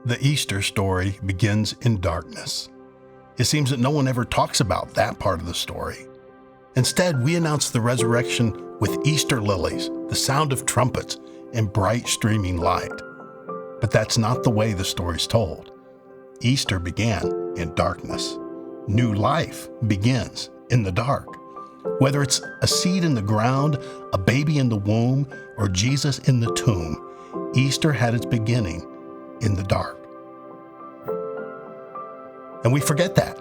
The Easter story begins in darkness. It seems that no one ever talks about that part of the story. Instead, we announce the resurrection with Easter lilies, the sound of trumpets, and bright streaming light. But that's not the way the story's told. Easter began in darkness. New life begins in the dark. Whether it's a seed in the ground, a baby in the womb, or Jesus in the tomb, Easter had its beginning in the dark. And we forget that.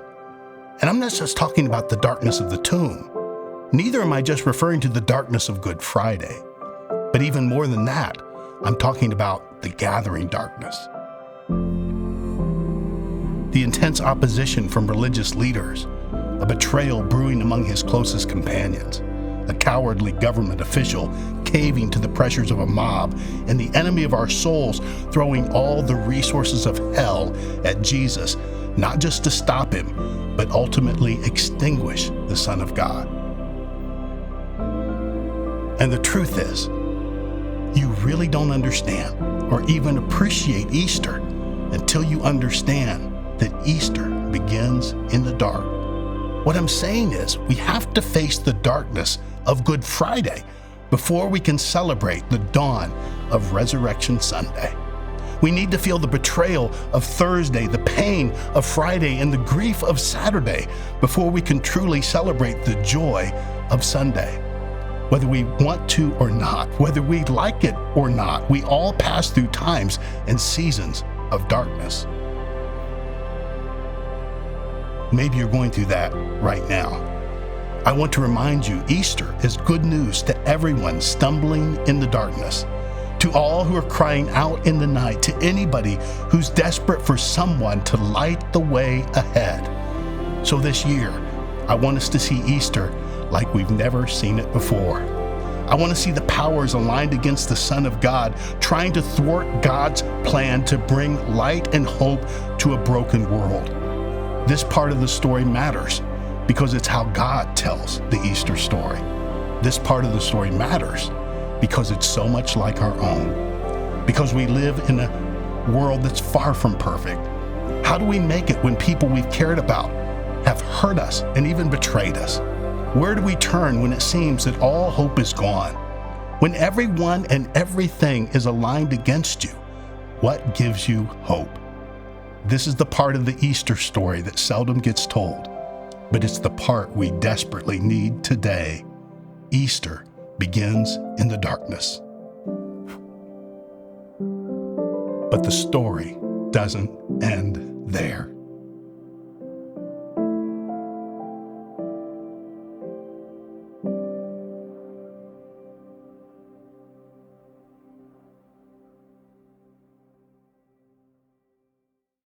And I'm not just talking about the darkness of the tomb. Neither am I just referring to the darkness of Good Friday. But even more than that, I'm talking about the gathering darkness. The intense opposition from religious leaders, a betrayal brewing among his closest companions, a cowardly government official caving to the pressures of a mob, and the enemy of our souls throwing all the resources of hell at Jesus, not just to stop him, but ultimately extinguish the Son of God. And the truth is, you really don't understand or even appreciate Easter until you understand that Easter begins in the dark. What I'm saying is, we have to face the darkness of Good Friday before we can celebrate the dawn of Resurrection Sunday. We need to feel the betrayal of Thursday, the pain of Friday, and the grief of Saturday before we can truly celebrate the joy of Sunday. Whether we want to or not, whether we like it or not, we all pass through times and seasons of darkness. Maybe you're going through that right now. I want to remind you, Easter is good news to everyone stumbling in the darkness, to all who are crying out in the night, to anybody who's desperate for someone to light the way ahead. So this year, I want us to see Easter like we've never seen it before. I want to see the powers aligned against the Son of God, trying to thwart God's plan to bring light and hope to a broken world. This part of the story matters because it's how God tells the Easter story. This part of the story matters because it's so much like our own. Because we live in a world that's far from perfect. How do we make it when people we've cared about have hurt us and even betrayed us? Where do we turn when it seems that all hope is gone? When everyone and everything is aligned against you, what gives you hope? This is the part of the Easter story that seldom gets told, but it's the part we desperately need today. Easter begins in the darkness. But the story doesn't end there.